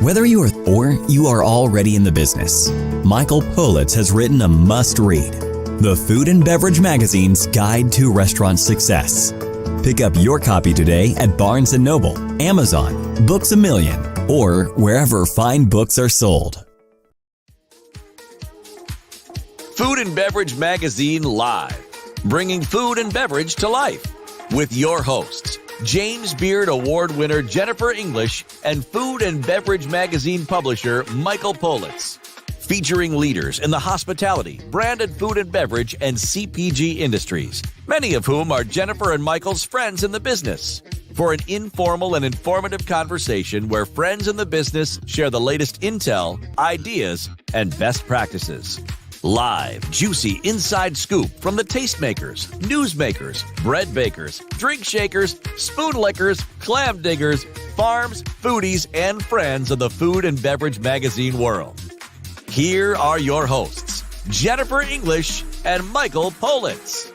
Whether you are already in the business, Michael Politz has written a must-read, the Food and Beverage Magazine's Guide to Restaurant Success. Pick up your copy today at Barnes & Noble, Amazon, Books A Million, or wherever fine books are sold. Food and Beverage Magazine Live, bringing food and beverage to life, with your hosts, James Beard Award winner Jennifer English and Food and Beverage Magazine publisher Michael Politz. Featuring leaders in the hospitality, branded food and beverage, and CPG industries, many of whom are Jennifer and Michael's friends in the business. For an informal and informative conversation where friends in the business share the latest intel, ideas, and best practices. Live, juicy inside scoop from the tastemakers, newsmakers, bread bakers, drink shakers, spoon lickers, clam diggers, farms, foodies, and friends of the food and beverage magazine world. Here are your hosts, Jennifer English and Michael Politz.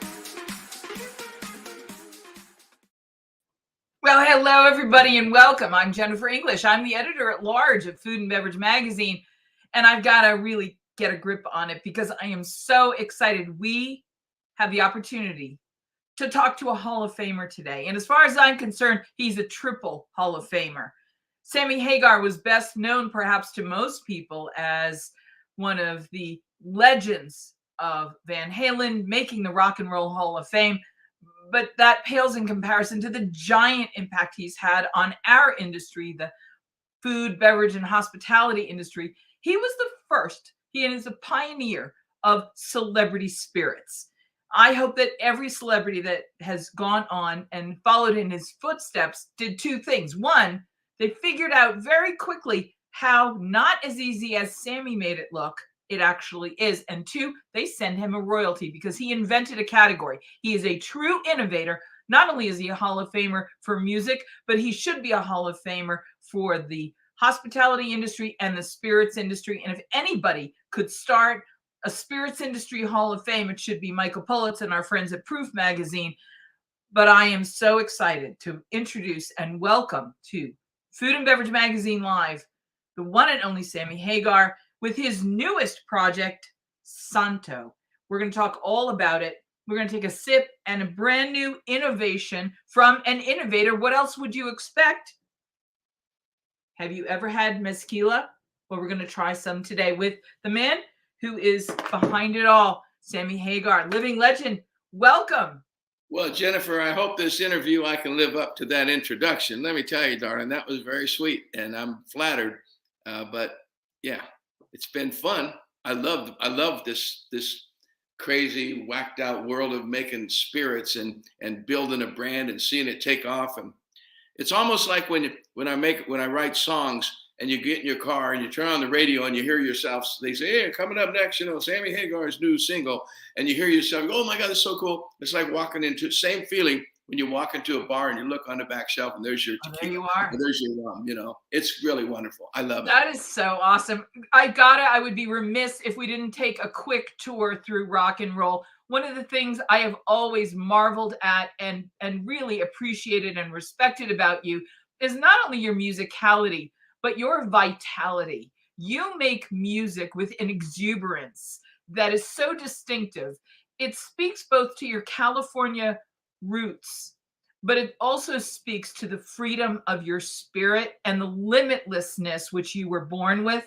Well, hello, everybody, and welcome. I'm Jennifer English. I'm the editor-at-large of Food and Beverage Magazine, and I've got to really get a grip on it because I am so excited. We have the opportunity to talk to a Hall of Famer today. And as far as I'm concerned, he's a triple Hall of Famer. Sammy Hagar was best known perhaps to most people as one of the legends of Van Halen, making the Rock and Roll Hall of Fame. But that pales in comparison to the giant impact he's had on our industry, the food, beverage, and hospitality industry. He was the first. He is a pioneer of celebrity spirits. I hope that every celebrity that has gone on and followed in his footsteps did two things. One, they figured out very quickly how not as easy as Sammy made it look, it actually is. And two, they send him a royalty because he invented a category. He is a true innovator. Not only is he a Hall of Famer for music, but he should be a Hall of Famer for the hospitality industry and the spirits industry. And if anybody could start a spirits industry Hall of Fame, it should be Michael Politz and our friends at Proof Magazine. But I am so excited to introduce and welcome to Food and Beverage Magazine Live, the one and only Sammy Hagar with his newest project, Santo. We're going to talk all about it. We're going to take a sip and a brand new innovation from an innovator. What else would you expect? Have you ever had Mezquila? Well, we're going to try some today with the man who is behind it all, Sammy Hagar, living legend. Welcome. Well, Jennifer, I hope this interview I can live up to that introduction. Let me tell you, darling, that was very sweet, and I'm flattered. But yeah, it's been fun. I love this crazy, whacked out world of making spirits and building a brand and seeing it take off. And it's almost like when I write songs and you get in your car and you turn on the radio and you hear yourself, they say, hey, coming up next, Sammy Hagar's new single, and you hear yourself, oh my God, that's so cool. It's like walking into, same feeling when you walk into a bar and you look on the back shelf and there's your tequila, there you are. there's your rum, it's really wonderful. I love it. That is so awesome. I would be remiss if we didn't take a quick tour through rock and roll. One of the things I have always marveled at and really appreciated and respected about you is not only your musicality, but your vitality. You make music with an exuberance that is so distinctive. It speaks both to your California roots, but it also speaks to the freedom of your spirit and the limitlessness which you were born with.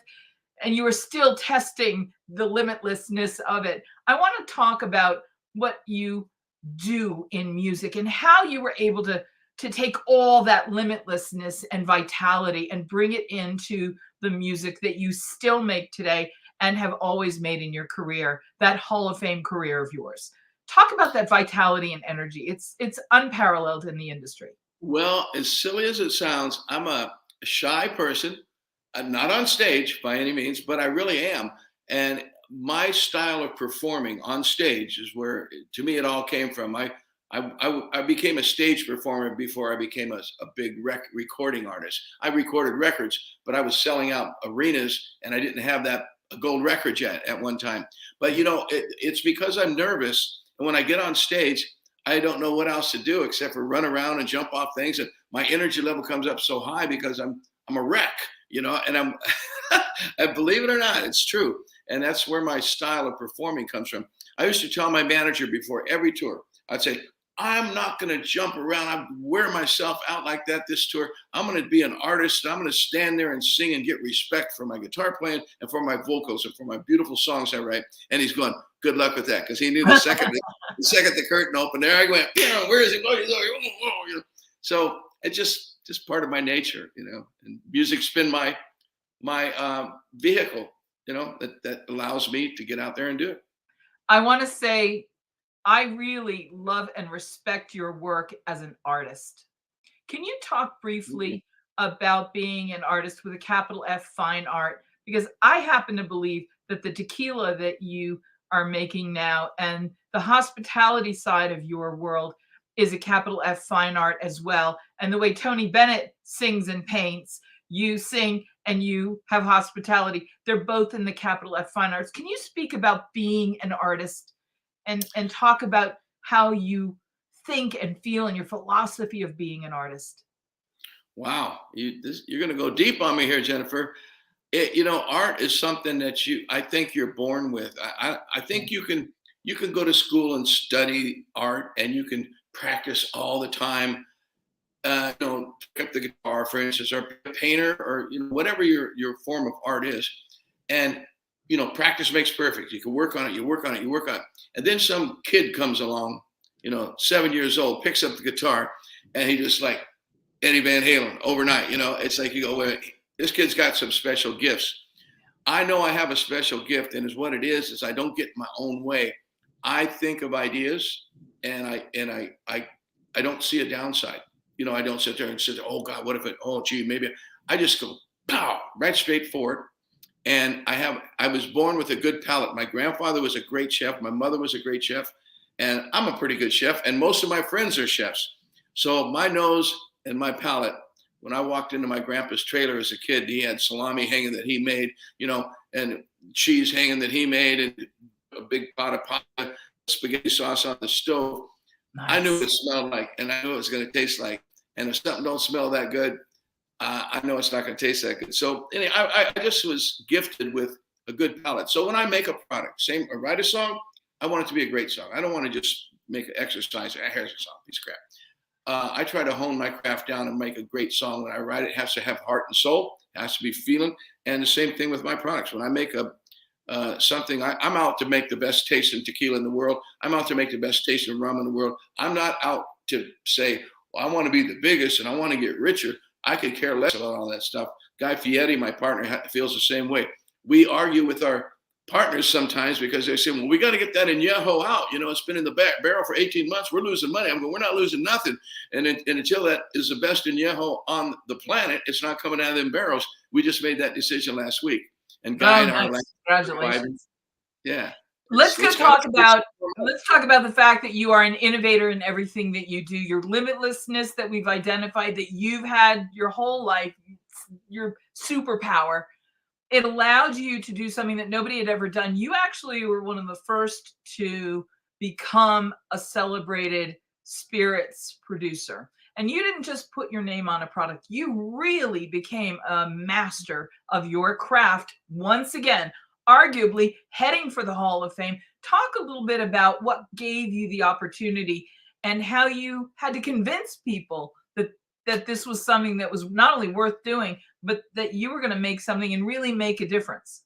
And you are still testing the limitlessness of it. I want to talk about what you do in music and how you were able to take all that limitlessness and vitality and bring it into the music that you still make today and have always made in your career, that Hall of Fame career of yours. Talk about that vitality and energy. It's unparalleled in the industry. Well, as silly as it sounds, I'm a shy person. I'm not on stage by any means, but I really am. And my style of performing on stage is where, to me, it all came from. I became a stage performer before I became a big recording artist. I recorded records, but I was selling out arenas, and I didn't have that gold record yet at one time. But it's because I'm nervous, and when I get on stage, I don't know what else to do except for run around and jump off things, and my energy level comes up so high because I'm a wreck. you know, and I'm, I believe it or not, it's true. And that's where my style of performing comes from. I used to tell my manager before every tour, I'd say, I'm not going to jump around. I wear myself out like that this tour. I'm going to be an artist. I'm going to stand there and sing and get respect for my guitar playing and for my vocals and for my beautiful songs I write. And he's going, good luck with that. Because he knew the second the curtain opened, there I went, you know, where is he going? So it's just part of my nature, you know. And music's been my vehicle, you know, that allows me to get out there and do it. I want to say, I really love and respect your work as an artist. Can you talk briefly about being an artist with a capital F, fine art? Because I happen to believe that the tequila that you are making now and the hospitality side of your world is a capital F, fine art as well. And the way Tony Bennett sings and paints, you sing and you have hospitality. They're both in the capital F, fine arts. Can you speak about being an artist and talk about how you think and feel and your philosophy of being an artist? Wow, you're going to go deep on me here, Jennifer. You know, art is something that I think you're born with. I think you can go to school and study art, and you can practice all the time. You know, pick up the guitar, for instance, or be a painter, or you know, whatever your form of art is, and you know, practice makes perfect. You can work on it, you work on it, you work on it. And then some kid comes along, you know, 7 years old, picks up the guitar, and he just like Eddie Van Halen overnight. You know, it's like you go, well, this kid's got some special gifts. I know I have a special gift, and is what it is I don't get my own way. I think of ideas, and I don't see a downside. You know, I don't sit there and say, oh God, what if it, oh gee, maybe. I just go, pow, right straight forward. And I was born with a good palate. My grandfather was a great chef. My mother was a great chef. And I'm a pretty good chef. And most of my friends are chefs. So my nose and my palate, when I walked into my grandpa's trailer as a kid, he had salami hanging that he made, you know, and cheese hanging that he made, and a big pot of pasta, spaghetti sauce on the stove. Nice. I knew what it smelled like, and I knew what it was going to taste like. And if something don't smell that good, I know it's not going to taste that good. So anyway, I just was gifted with a good palate. So when I make a product, write a song, I want it to be a great song. I don't want to just make an exercise. Here's a song, piece of crap. I try to hone my craft down and make a great song. When I write it, it has to have heart and soul. It has to be feeling. And the same thing with my products. When I make something, I'm out to make the best taste in tequila in the world. I'm out to make the best taste in rum in the world. I'm not out to say, well, I want to be the biggest and I want to get richer. I could care less about all that stuff. Guy Fieri, my partner, feels the same way. We argue with our partners sometimes because they say, well, we got to get that añejo out. You know, it's been in the barrel for 18 months. We're losing money. I'm going, we're not losing nothing. And until that is the best añejo on the planet, it's not coming out of them barrels. We just made that decision last week. And Guy and our congratulations. Yeah. Let's talk about the fact that you are an innovator in everything that you do. Your limitlessness that we've identified that you've had your whole life, your superpower. It allowed you to do something that nobody had ever done. You actually were one of the first to become a celebrated spirits producer. And you didn't just put your name on a product. You really became a master of your craft once again, arguably heading for the Hall of Fame. Talk a little bit about what gave you the opportunity and how you had to convince people that this was something that was not only worth doing, but that you were going to make something and really make a difference.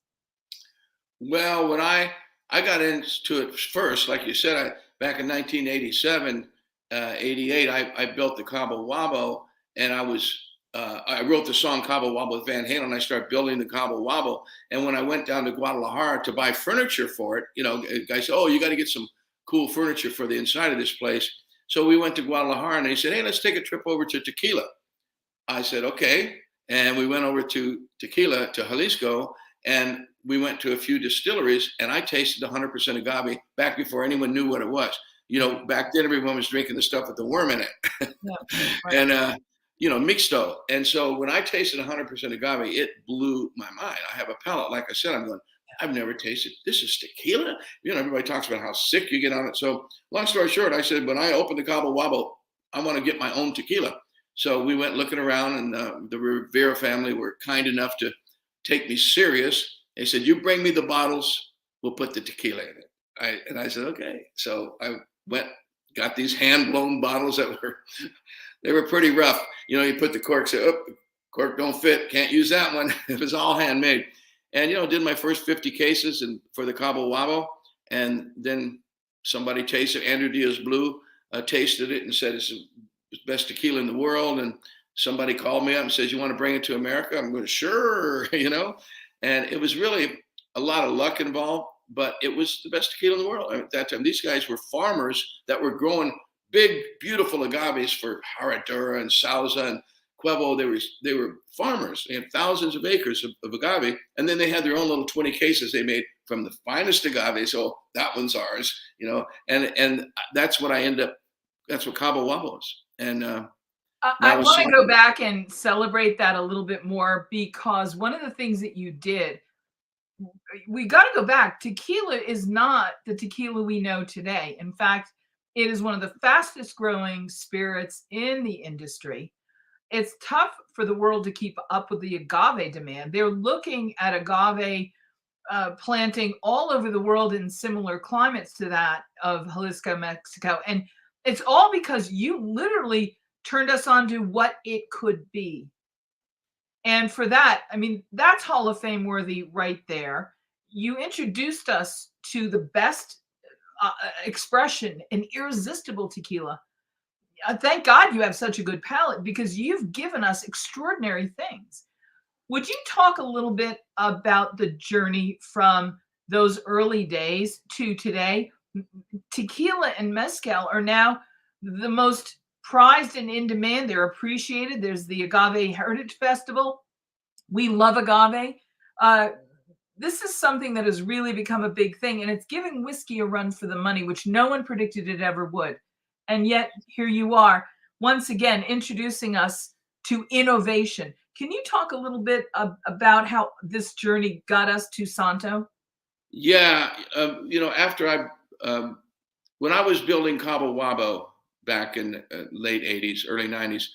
Well, when I got into it first, like you said, back in 1987, 88, I built the Cabo Wabo, and I wrote the song Cabo Wabo with Van Halen. I started building the Cabo Wabo. And when I went down to Guadalajara to buy furniture for it, you know, guys said, oh, you got to get some cool furniture for the inside of this place. So we went to Guadalajara, and they said, hey, let's take a trip over to Tequila. I said, okay. And we went over to Tequila, to Jalisco, and we went to a few distilleries, and I tasted 100% agave back before anyone knew what it was. You know, back then everyone was drinking the stuff with the worm in it. Yeah, right. And, you know, mixto. And so when I tasted 100% agave, it blew my mind. I have a palate. Like I said, I'm going, I've never tasted, this is tequila? You know, everybody talks about how sick you get on it. So long story short, I said, when I open the Cabo Wabo, I want to get my own tequila. So we went looking around, and the Rivera family were kind enough to take me serious. They said, "You bring me the bottles, we'll put the tequila in it." And I said, "Okay." So I went, got these hand-blown bottles that they were pretty rough. You know, you put the cork, say, "Oh, cork don't fit, can't use that one." It was all handmade. And, you know, did my first 50 cases and for the Cabo Wabo. And then somebody tasted Andrew Diaz Blue, tasted it and said it's the best tequila in the world. And somebody called me up and says, "You want to bring it to America?" I'm going, "Sure," you know. And it was really a lot of luck involved, but it was the best tequila in the world. At that time, these guys were farmers that were growing big, beautiful agaves for Herradura and Sauza and Cuevo. They were farmers. They had thousands of acres of agave, and then they had their own little 20 cases they made from the finest agave. So that one's ours, you know. And that's what I end up. That's what Cabo Wabo is. And I want to go back and celebrate that a little bit more, because one of the things that you did, we got to go back. Tequila is not the tequila we know today. In fact, it is one of the fastest growing spirits in the industry. It's tough for the world to keep up with the agave demand. They're looking at agave planting all over the world in similar climates to that of Jalisco, Mexico. And it's all because you literally turned us on to what it could be. And for that, I mean, that's Hall of Fame worthy right there. You introduced us to the best expression, an irresistible tequila. Thank God you have such a good palate, because you've given us extraordinary things. Would you talk a little bit about the journey from those early days to today? Tequila and mezcal are now the most prized and in demand. They're appreciated. There's the Agave Heritage Festival. We love agave. This is something that has really become a big thing, and it's giving whiskey a run for the money, which no one predicted it ever would. And yet here you are, once again, introducing us to innovation. Can you talk a little bit about how this journey got us to Santo? Yeah, you know, after when I was building Cabo Wabo back in the late 80s, early 90s,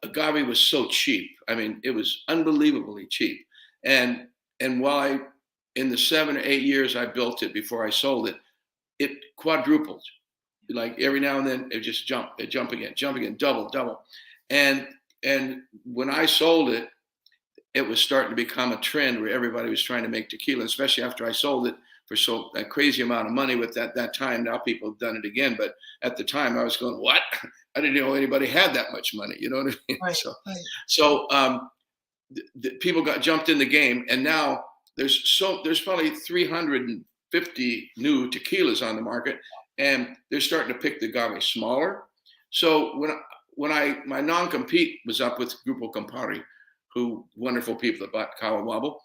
agave was so cheap. I mean, it was unbelievably cheap. And while in the 7 or 8 years I built it before I sold it, it quadrupled. Like every now and then it just jump again, double. And when I sold it, it was starting to become a trend where everybody was trying to make tequila, especially after I sold it for a crazy amount of money with that time. Now people have done it again, but at the time I was going, what? I didn't know anybody had that much money. You know what I mean? Right, So people jumped in the game, and now there's probably 350 new tequilas on the market, and they're starting to pick the agave smaller. So when my non-compete was up with Grupo Campari, who wonderful people that bought Cabo Wabo,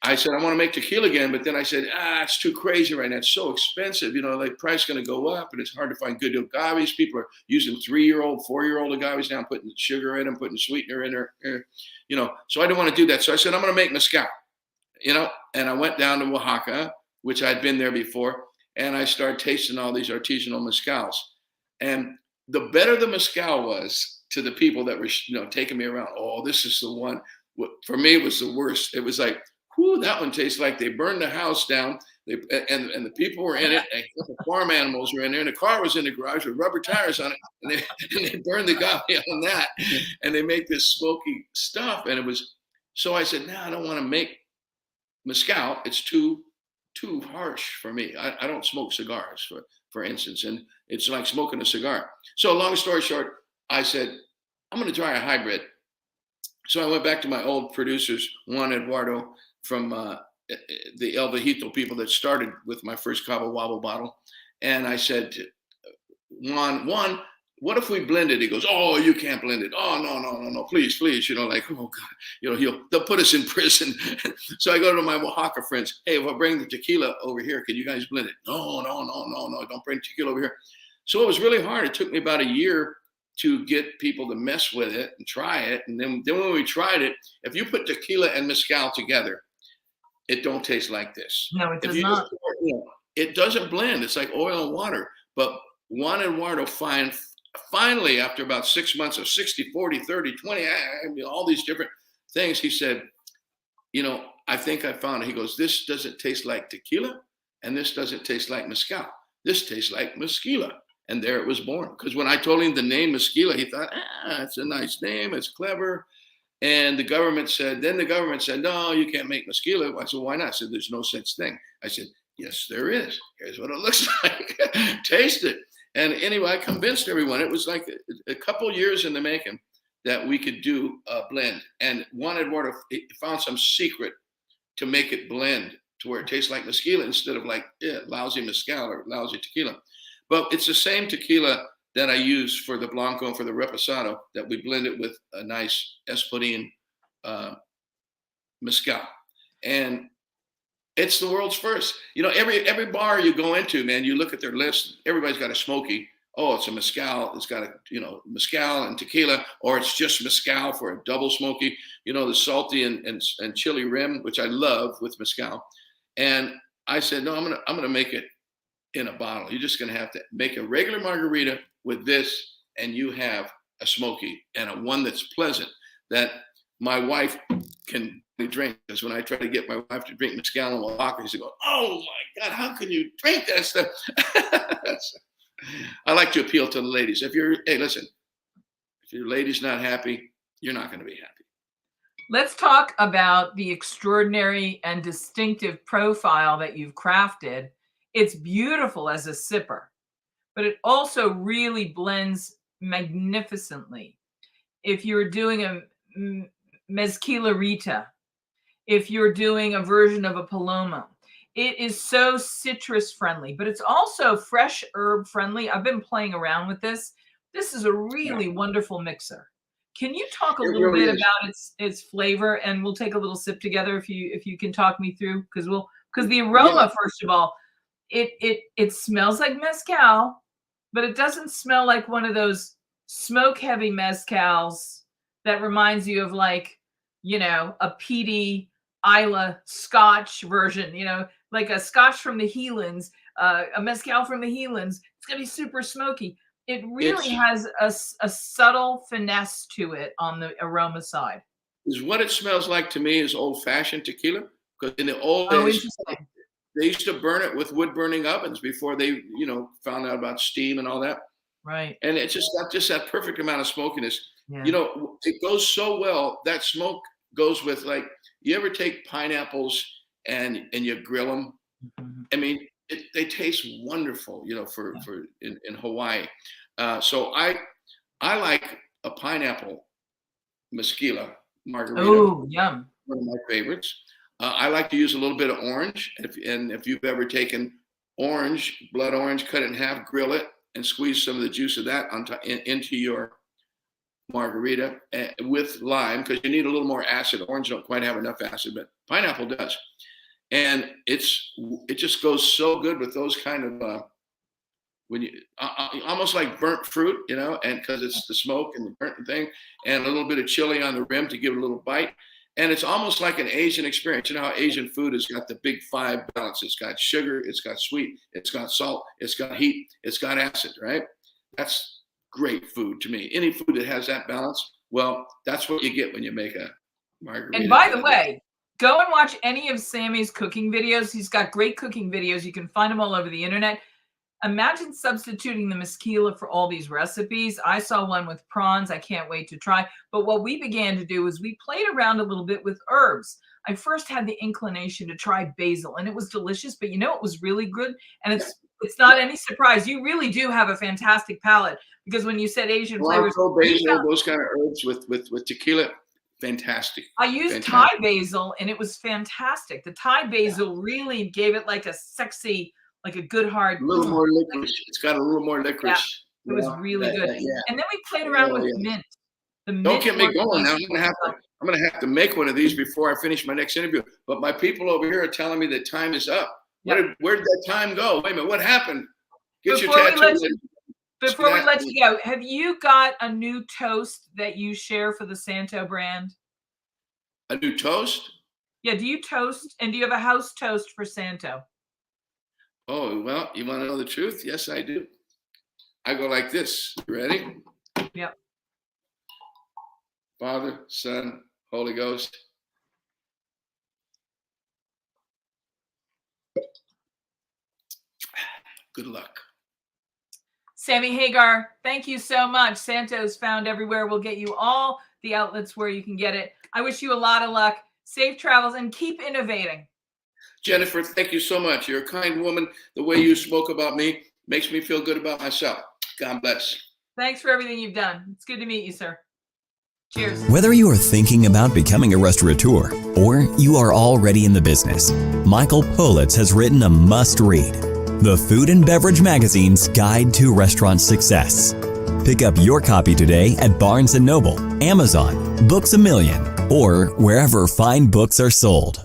I said, I want to make tequila again, but then I said, it's too crazy right now. It's so expensive. You know, like price going to go up, and it's hard to find good agaves. People are using 3-year-old, 4-year-old agaves now, putting sugar in them, putting sweetener in there, you know. So I didn't want to do that. So I said, I'm going to make mezcal, you know. And I went down to Oaxaca, which I'd been there before, and I started tasting all these artisanal mezcals. And the better the mezcal was to the people that were, you know, taking me around, oh, this is the one. For me, it was the worst. It was like, whew, that one tastes like they burned the house down. And the people were in it, and the farm animals were in there, and the car was in the garage with rubber tires on it, and they burned the agave on that, and they make this smoky stuff. And it was, so I said, no, I don't want to make mezcal. It's too harsh for me. I don't smoke cigars, for instance, and it's like smoking a cigar. So long story short, I said, I'm going to try a hybrid. So I went back to my old producers, Juan Eduardo from the El Viejito people that started with my first Cabo Wabo bottle. And I said, Juan, what if we blend it? He goes, oh, you can't blend it. Oh, no, please. You know, like, oh God, you know, they'll put us in prison. So I go to my Oaxaca friends. Hey, if I bring the tequila over here, can you guys blend it? No, don't bring tequila over here. So it was really hard. It took me about a year to get people to mess with it and try it. And then when we tried it, if you put tequila and mezcal together, it don't taste like this. No, it does not. It doesn't blend. It's like oil and water. But Juan Eduardo finally, after about 6 months of 60, 40, 30, 20, all these different things, he said, I think I found it. He goes, this doesn't taste like tequila, and this doesn't taste like mezcal. This tastes like Mezquila. And there it was born. Because when I told him the name Mezquila, he thought, it's a nice name. It's clever. And the government said, no, you can't make Mezquila. I said, why not? I said, there's no such thing. I said, yes, there is. Here's what it looks like. Taste it. And anyway, I convinced everyone. It was like a couple years in the making that we could do a blend. And Juan Eduardo found some secret to make it blend to where it tastes like Mezquila instead of like lousy mezcal or lousy tequila. But it's the same tequila that I use for the Blanco and for the reposado that we blend it with a nice Espadín mezcal. And it's the world's first. Every bar you go into, man, you look at their list, everybody's got a smoky. Oh, it's a mezcal. It's got mezcal and tequila, or it's just mezcal for a double smoky, the salty and chili rim, which I love with mezcal. And I said, no, I'm gonna make it in a bottle. You're just gonna have to make a regular margarita with this, and you have a smoky and a one that's pleasant that my wife can drink. Because when I try to get my wife to drink mezcal and Oaxaca, she goes, "Oh my God, how can you drink that stuff?" I like to appeal to the ladies. If your lady's not happy, you're not going to be happy. Let's talk about the extraordinary and distinctive profile that you've crafted. It's beautiful as a sipper, but it also really blends magnificently. If you're doing a Mezquila Rita, if you're doing a version of a Paloma, it is so citrus friendly, but it's also fresh herb friendly. I've been playing around with this. This is a really wonderful mixer. Can you talk a little bit about its flavor, and we'll take a little sip together if you can talk me through, because the aroma, first of all, it smells like mezcal, but it doesn't smell like one of those smoke heavy mezcals that reminds you of like, a peaty Isla Scotch version, like a Scotch from the highlands, a mezcal from the highlands. It's gonna be super smoky. It really has a subtle finesse to it on the aroma side. Is what it smells like to me is old-fashioned tequila, because in the old days they used to burn it with wood-burning ovens before they, found out about steam and all that. Right. And it's just got that perfect amount of smokiness. Yeah. It goes so well. That smoke goes with, like, you ever take pineapples and you grill them? Mm-hmm. I mean, they taste wonderful, for in Hawaii. So I like a pineapple Mezquila margarita. Oh, yum! One of my favorites. I like to use a little bit of orange. If you've ever taken blood orange, cut it in half, grill it, and squeeze some of the juice of that into your margarita with lime, because you need a little more acid. Orange don't quite have enough acid, but pineapple does. And it just goes so good with those kind of when you almost like burnt fruit, and because it's the smoke and the burnt thing, and a little bit of chili on the rim to give it a little bite. And it's almost like an Asian experience. You know how Asian food has got the big five balance. It's got sugar, it's got sweet, it's got salt, it's got heat, it's got acid, right? That's great food to me. Any food that has that balance, well, that's what you get when you make a margarita. And by the way, go and watch any of Sammy's cooking videos. He's got great cooking videos. You can find them all over the internet. Imagine substituting the Mezquila for all these recipes. I saw one with prawns. I can't wait to try. But what we began to do is we played around a little bit with herbs. I first had the inclination to try basil, and it was delicious. But it was really good. And it's not any surprise. You really do have a fantastic palate, because when you said Asian flavors, basil, those kind of herbs with tequila, fantastic. I used Thai basil, and it was fantastic. The Thai basil really gave it like a sexy, like a good hard. A little more licorice. It's got a little more licorice. Yeah, it was really good. And then we played around with mint. Don't get me going now. I'm gonna have to make one of these before I finish my next interview. But my people over here are telling me that time is up. Yep. Where did that time go? Wait a minute, what happened? Before we let you go, have you got a new toast that you share for the Santo brand? A new toast? Yeah, do you toast? And do you have a house toast for Santo? Oh, well, you want to know the truth? Yes, I do. I go like this. You ready? Yep. Father, Son, Holy Ghost. Good luck. Sammy Hagar, thank you so much. Santo's found everywhere. We'll get you all the outlets where you can get it. I wish you a lot of luck, safe travels, and keep innovating. Jennifer, thank you so much. You're a kind woman. The way you spoke about me makes me feel good about myself. God bless. Thanks for everything you've done. It's good to meet you, sir. Cheers. Whether you are thinking about becoming a restaurateur or you are already in the business, Michael Politz has written a must-read, The Food and Beverage Magazine's Guide to Restaurant Success. Pick up your copy today at Barnes & Noble, Amazon, Books A Million, or wherever fine books are sold.